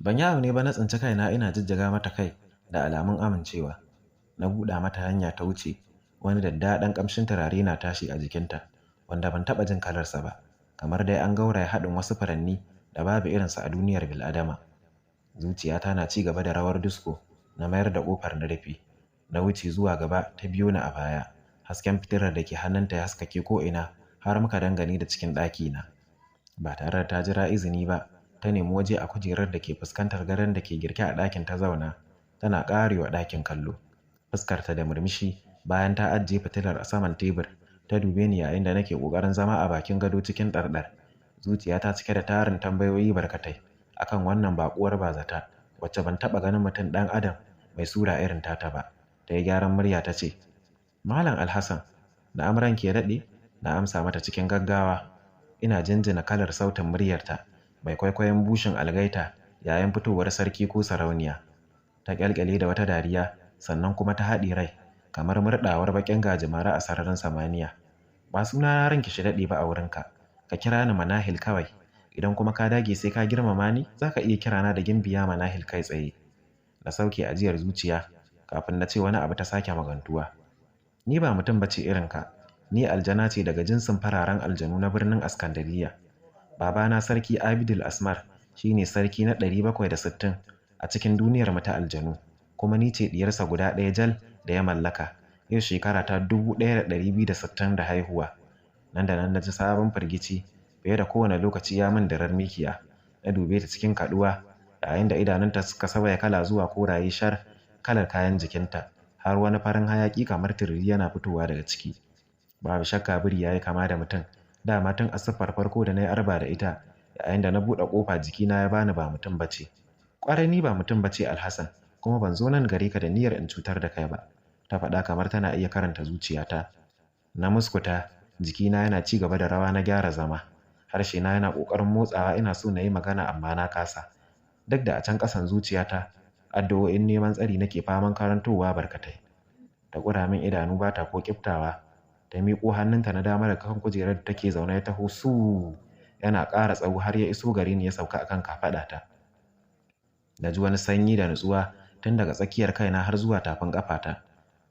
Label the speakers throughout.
Speaker 1: Ban yi abu ne ba na tsinci kaina ina jijjiga mata kai da alamun amincewa. Na buɗa mata hanya ta wuce, wani daddaɗan ƙamshin turare na tashi a jikinta, wanda ban taɓa jin kalarsa ba, kamar dai an gauraya haɗin wasu furanni da babu irinsa a duniyar bil'adama. Zuciyata na ci gaba da rawar disko, na mayar da ƙofar na rufe. Na wuce zuwa gaba ta biyo ni a baya. Hasken fitilar da ke hannunta ya haskake ko'ina har muka dangane da cikin ɗakina. Ba tare da ta jira izini ba, ta nemi waje a kujerar da ke fuskantar gadon da ke girke a ɗakin ta zauna, tana ƙarewa ɗakin kallo. Fuskarta da murmushi bayan ta ajiye fitilar a saman tebur, ta dube ni yayin da nake ƙoƙarin zama a bakin gado cikin ɗarɗar. Zuciyata cike da tarin tambayoyi barkatai akan wannan baƙuwar bazata wacce ban taɓa ganin mutum ɗan adam mai sura irin tata ba. Ta yi gyaran murya ta ce, "Malam Alhassan, na'am ranki ya daɗe?" Na amsa mata cikin gaggawa. Ina jinjina kalar sautin muryarta mai kwaikwayon bushin algaita yayin fitowar sarki ko sarauniya. Ta ƙyalƙyale da wata dariya, sannan kuma ta haɗe rai kamar murɗawar baƙin gajimare a sararin samaniya. "Ba suna ranki shi daɗe ba a wurinka, ka kira ni Manahil kawai. Idan kuma ka dage sai ka girmama ni, za ka iya kirana da Gimbiya Manahil kai tsaye." Na sauke ajiyar zuciya kafin na ce wani abu ta sake magantuwa. "Ni ba mutum bace irinka, ni aljana ce daga jinsin fararen aljanu na birnin Askandariya. Babana Sarki Abidul Asmar shine sarki na 760 a cikin duniyar mu ta aljanu, kuma ni ce diyarsa guda ɗaya jal da ya mallaka. Yau shekara ta 1260 da haihuwa." Nan da nan na ji sabon firgici fiye da kowane lokaci ya min darar mikiya. Na dube ta cikin kaduwa yayin da idanunta suka sauya kala zuwa koraye shar, kalar kayan jikinta, har wani farin hayaki kamar tururi yana fitowa daga ciki. Babu shakka biri yayi kama da mutum. Dama tun a siffar farko da na yi arba da ita, yayin da na buɗe ƙofa jikina ya bani ba mutum bace. "Ƙwarai ni ba mutum bace Alhassan, kuma ban zo nan gare ka da niyyar in cutar da kai ba," ta faɗa kamar tana iya karanta zuciyata. Na muskuta, jikina yana ci gaba da rawa. Na gyara zama, harshena yana ƙoƙarin motsawa, ina so na yi magana amma na kasa. Duk da a can ƙasan zuciyata addu'o'in neman tsari nake faman karantowa barkatai. Ta ƙura min idanu ba ta ko ƙiftawa. Ta miƙo hannunta na dama daga kan kujerar da take zaune ya taho su, yana ƙara tsawo har ya iso gare ni ya sauka akan kafaɗata. Na ji wani sanyi da nutsuwa tun daga tsakiyar kaina har zuwa tafin ƙafata.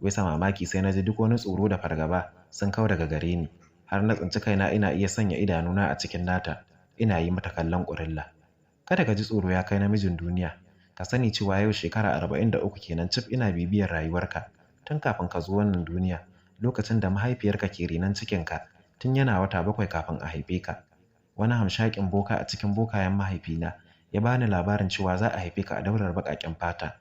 Speaker 1: Bisa mamaki sai na ji duk wani tsoro da fargaba sun kau daga gare ni, har na tsinci kaina ina iya sanya idanuna a cikin nata, ina yi mata kallon ƙurilla. "Kada ka ji tsoro ya kai namijin duniya, ka sani cewa yau shekara 43 kenan cif ina bibiyar rayuwarka, tun kafin ka zo wannan duniya, lokacin da mahaifiyarka ke renon cikinka tun yana wata 7 kafin a haife ka. Wani hamshakin boka a cikin bokayen mahaifina ya bani labarin cewa za a haife ka a daular baƙaƙen fata,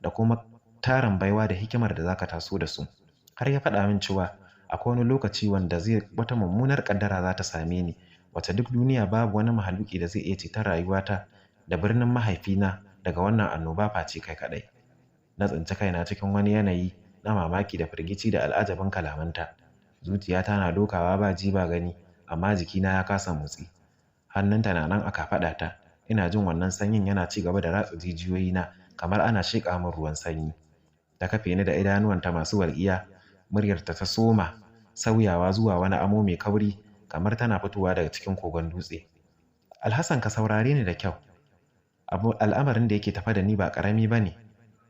Speaker 1: da kuma tarin baiwa da hikimar da zaka taso da su. Har ya faɗa min cewa akwai wani lokaci wanda wata mummunar ƙaddara za ta same ni, wacce duk duniya babu wani mahaluki da zai iya ceton rayuwata da birnin mahaifina daga wannan annoba face kai kaɗai." Na tsinci kaina cikin wani yanayi na mamaki da firgici da al'ajabin kalamanta. Zuciyata na dokawa ba ji ba gani, amma jikina ya kasa motsi. Hannunta na nan a kafaɗata, ina jin wannan sanyin yana ci gaba da ratsa jijiyoyina kamar ana sheƙa min ruwan sanyi. Ta kafe ni da idanuwanta masu walƙiya, muryarta ta soma sauyawa zuwa wani amo mai kauri kamar tana fitowa daga cikin kogon dutse. "Alhassan, ka saurare ni da kyau. Al'amarin da yake tafa da ni ba ƙarami ba ne.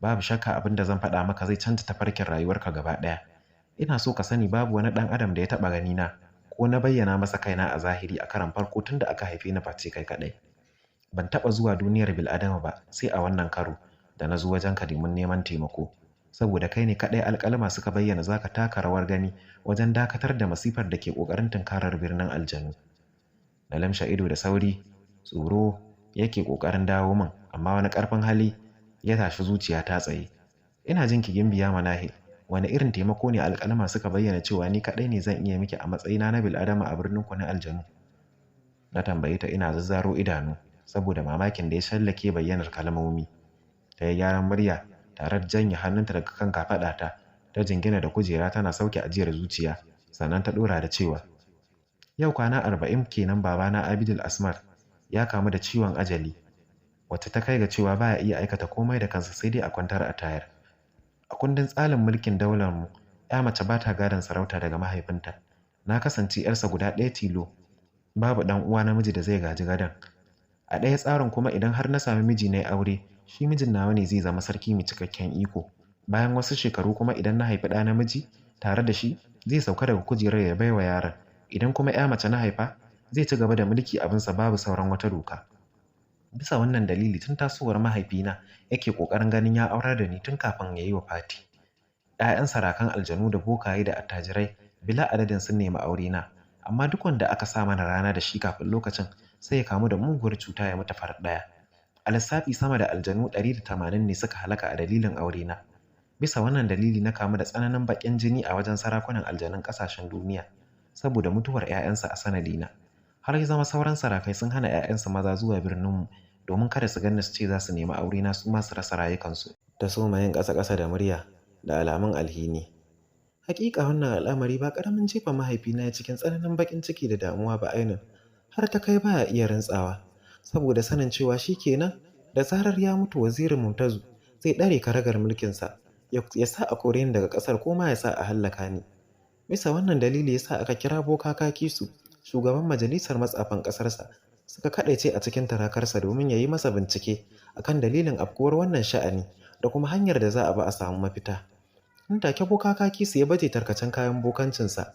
Speaker 1: Babu shakka abin da zan faɗa maka zai canza tafarkin rayuwarka gaba ɗaya. Ina so ka sani babu wani ɗan adam da ya taɓa ganina ko na bayyana masa kaina a zahiri a karon farko tun da aka haife ni face kai kaɗai. Ban taɓa zuwa duniyar bil'adama ba sai a wannan karo da na zo wajenka domin neman taimako, saboda kai ne kaɗai alƙalma suka bayyana za ka taka rawar gani wajen dakatar da masifar da ke ƙoƙarin tunkarar birnin aljanu." Na lamshe ido da sauri, tsoro yake ƙoƙarin dawo min, amma wani ƙarfin hali ya tashi zuciya ta tsaye. "Ina jin ki Gimbiya Manahil, wani irin taimako ne alƙalma suka bayyana cewa ni kaɗai ne zan iya miki a matsayina na bil'adama a birnin ku na aljanu?" Na tambaye ta ina zazzaro idanu saboda mamakin da ya shallake bayyanar kalmomi. Ta yi gyaran murya tare da janye hannunta daga kan kafaɗata, ta jingina da kujera tana sauke ajiyar zuciya, sannan ta ɗora da cewa, "Yau kwana 40 kenan babana Abidul Asmar ya kamu da ciwon ajali, wacce ta kai ga cewa baya iya aikata komai da kansa sai dai a kwantar a tayar. A kundin tsarin mulkin daular mu, ya mace ba ta gadon sarauta daga mahaifinta. Na kasance 'yarsa guda ɗaya tilo, babu ɗan uwa namiji da zai gaji gadon. A ɗaya tsarin kuma idan har na sami miji na yi aure, shi mijin nawa ne zai zama sarki mai cikakken iko. Bayan wasu shekaru kuma idan na haifi ɗa namiji, tare da shi zai sauka daga kujerar ya baiwa yaron. Idan kuma 'ya mace na haifa, zai ci gaba da mulki abinsa babu sauran wata doka. Bisa wannan dalili tun tasowar mahaifina yake ƙoƙarin ganin ya aurar da ni tun kafin ya yi wafati. 'Ya'yan sarakan aljanu da bokaye da attajirai bila adadin sun nemi aurena, amma duk wanda aka sa mana rana da shi kafin lokacin sai ya kamu da muguwar cuta ya mutu farat ɗaya. A lissafi sama da aljanu 180 ne suka halaka a dalilin aurena. Bisa wannan dalili na kamu da tsananin baƙin jini a wajen sarakunan aljanun ƙasashen duniya saboda mutuwar 'ya'yansu a sanadina. Har ya zama sauran sarakai sun hana 'ya'yansu maza zuwa birninmu domin kada su ganni su ce za su nemi aurena su ma su rasa rayukansu. Ta soma yin ƙasa-ƙasa da murya da alamun alhini. Hakika wannan al'amari ba ƙaramin jefa mahaifina ya cikin tsananin baƙin ciki da damuwa ba ainin, har ta kai baya iya rantsawa, saboda sanin cewa shi kenan da zarar ya mutu wazirin Mumtazu zai ɗare karagar mulkinsa, ya sa a kore ni daga ƙasar ko ma ya sa a hallaka ni. Bisa wannan dalili ya sa aka kira Boka Kakisu, shugaban majalisar matsafan ƙasarsa, suka kaɗaice a cikin tarakarsa domin ya yi masa bincike akan dalilin afkuwar wannan sha'ani da kuma hanyar da za a bi a samu mafita. Nan take Boka Kakisu ya baje tarkacen kayan bokancinsa,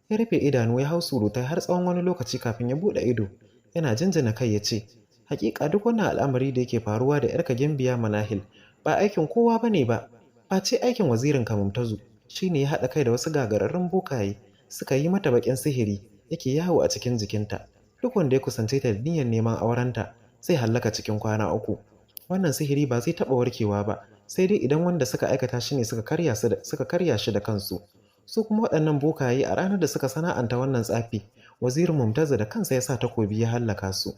Speaker 1: ya rufe idanu ya hau surutai har tsawon wani lokaci kafin ya buɗe ido, yana jinjina kai ya ce, hakika duk wannan al'amari da yake faruwa da 'yarka Gimbiya Manahil ba aikin kowa bane ba, face aikin wazirin ka Mumtazu, shine ya haɗa kai da wasu gagararrun bokaye suka yi mata baƙin sihiri yake yawo a cikin jikinta. Duk wanda ya kusance ta da niyyar neman aurenta zai hallaka cikin kwana 3. Wannan sihiri ba zai taɓa warkewa ba, sai dai idan wanda suka aikata shi ne suka karya shi da kansu. Su kuma waɗannan bokaye a ranar da suka sana'anta wannan tsafi, wazirin Mumtazu da kansa ya sa takobi ya hallaka su.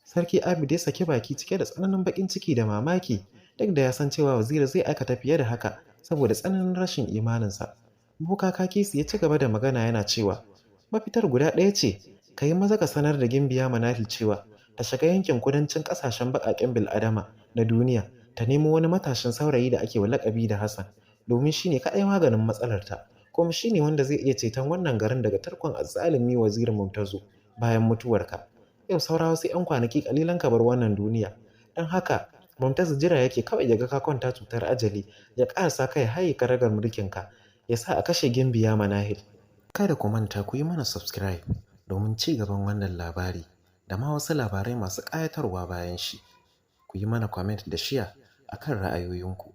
Speaker 1: Sarki Abid ya saki baki cike da tsananin baƙin ciki da mamaki, duk da ya san cewa waziri zai aikata fiye da haka saboda tsananin rashin imaninsa. Boka Kakisu ya ci gaba da magana yana cewa, mafitar guda ɗaya ce, ka yi maza ka sanar da Gimbiya Manahil cewa ta shiga yankin kudancin ƙasashen baƙaƙen bil'adama na duniya, ta nemo wani matashin saurayi da ake wa laƙabi da Hassan, domin shi ne kaɗai maganin matsalarta, kuma shi ne wanda zai iya ceton wannan garin daga tarkon azzalumi wazirin Mumtazu bayan mutuwarka. Yau saura wasu 'yan kwanaki ƙalilan ka bar wannan duniya, don haka Mumtazu jira yake kawai ya ga ka kwanta cutar ajali, ya ƙarasa kai haye karagar mulkinka, ya sa a kashe Gimbiya Manahil. Kada ku manta ku yi mana subscribe domin ci gaban wannan labari da ma wasu labarai masu ƙayatarwa bayan shi. Ku yi mana comment da share akan ra'ayoyinku.